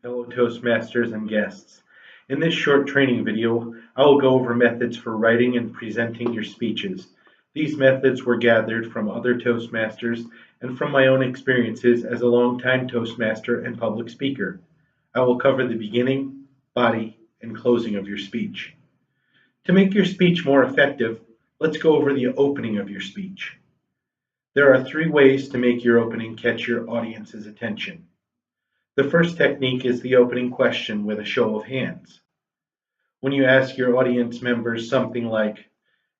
fellow Toastmasters and guests. In this short training video, I will go over methods for writing and presenting your speeches. These methods were gathered from other Toastmasters and from my own experiences as a longtime Toastmaster and public speaker. I will cover the beginning, body, and closing of your speech. To make your speech more effective, let's go over the opening of your speech. There are 3 ways to make your opening catch your audience's attention. The first technique is the opening question with a show of hands. When you ask your audience members something like,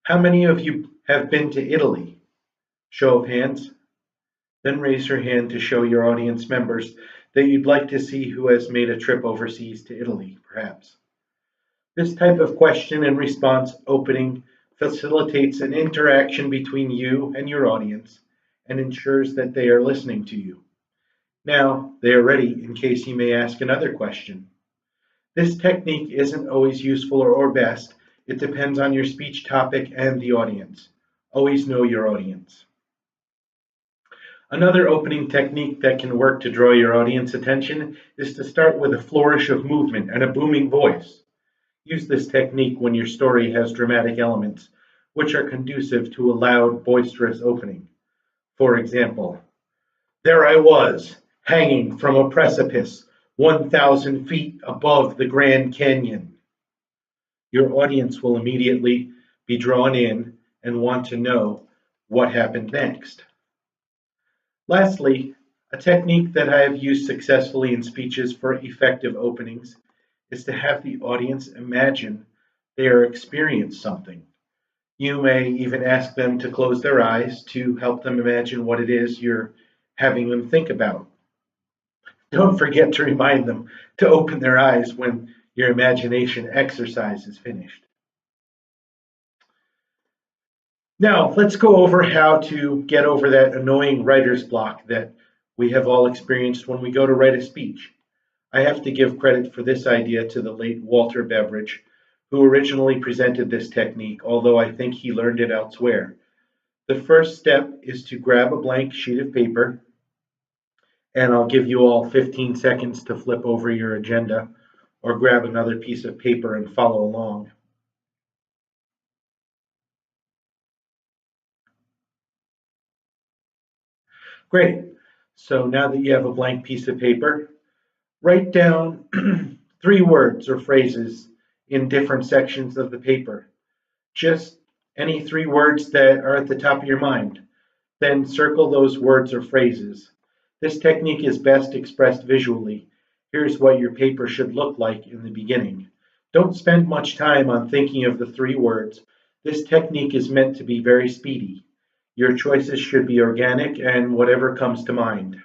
"How many of you have been to Italy?" Show of hands. Then raise your hand to show your audience members that you'd like to see who has made a trip overseas to Italy, perhaps. This type of question and response opening facilitates an interaction between you and your audience and ensures that they are listening to you. Now they are ready in case you may ask another question. This technique isn't always useful or best. It depends on your speech topic and the audience. Always know your audience. Another opening technique that can work to draw your audience attention is to start with a flourish of movement and a booming voice. Use this technique when your story has dramatic elements, which are conducive to a loud, boisterous opening. For example, "There I was, hanging from a precipice 1,000 feet above the Grand Canyon." Your audience will immediately be drawn in and want to know what happened next. Lastly, a technique that I have used successfully in speeches for effective openings is to have the audience imagine they are experiencing something. You may even ask them to close their eyes to help them imagine what it is you're having them think about. Don't forget to remind them to open their eyes when your imagination exercise is finished. Now, let's go over how to get over that annoying writer's block that we have all experienced when we go to write a speech. I have to give credit for this idea to the late Walter Beveridge, who originally presented this technique, although I think he learned it elsewhere. The first step is to grab a blank sheet of paper, and I'll give you all 15 seconds to flip over your agenda or grab another piece of paper and follow along. Great. So now that you have a blank piece of paper, write down 3 words or phrases in different sections of the paper. Just any 3 words that are at the top of your mind. Then circle those words or phrases. This technique is best expressed visually. Here's what your paper should look like in the beginning. Don't spend much time on thinking of the 3 words. This technique is meant to be very speedy. Your choices should be organic and whatever comes to mind.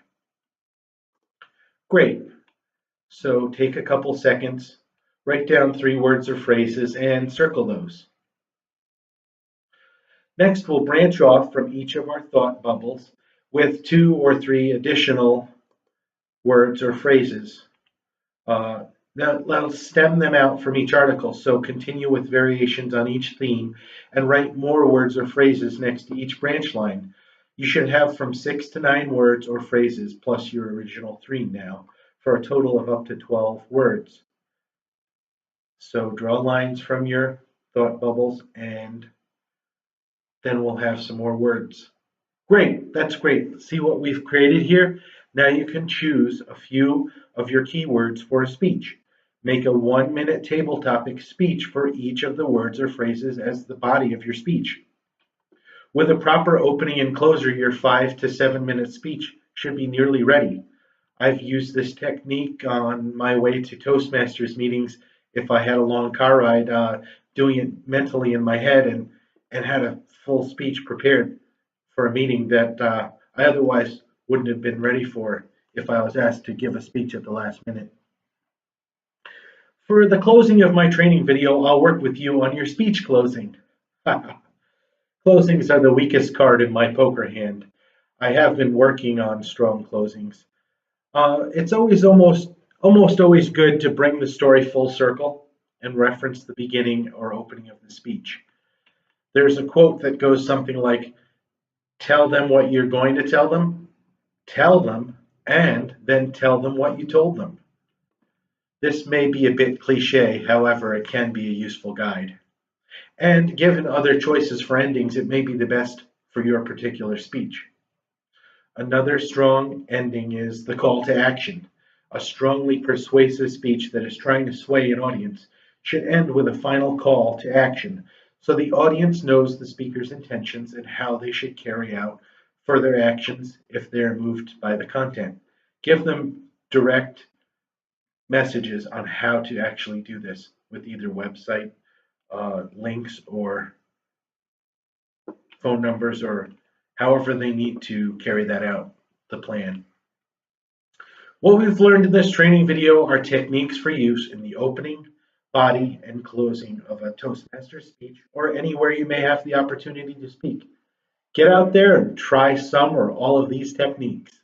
Great. So take a couple seconds, write down 3 words or phrases, and circle those. Next, we'll branch off from each of our thought bubbles with 2 or 3 additional words or phrases. Now let's stem them out from each article, so continue with variations on each theme and write more words or phrases next to each branch line. You should have from 6 to 9 words or phrases plus your original 3 now, for a total of up to 12 words. So draw lines from your thought bubbles and then we'll have some more words. Great, that's great. See what we've created here? Now you can choose a few of your keywords for a speech. Make a 1-minute table topic speech for each of the words or phrases as the body of your speech. With a proper opening and closer, your 5 to 7-minute speech should be nearly ready. I've used this technique on my way to Toastmasters meetings if I had a long car ride, doing it mentally in my head and had a full speech prepared for a meeting that I otherwise wouldn't have been ready for if I was asked to give a speech at the last minute. For the closing of my training video, I'll work with you on your speech closing. Closings are the weakest card in my poker hand. I have been working on strong closings. It's almost always good to bring the story full circle and reference the beginning or opening of the speech. There's a quote that goes something like, "Tell them what you're going to tell them, and then tell them what you told them." This may be a bit cliche, however, it can be a useful guide. And given other choices for endings, it may be the best for your particular speech. Another strong ending is the call to action. A strongly persuasive speech that is trying to sway an audience should end with a final call to action so the audience knows the speaker's intentions and how they should carry out further actions if they're moved by the content. Give them direct messages on how to actually do this with either website links or phone numbers or however they need to carry that out, the plan. What we've learned in this training video are techniques for use in the opening, body, and closing of a Toastmaster speech or anywhere you may have the opportunity to speak. Get out there and try some or all of these techniques.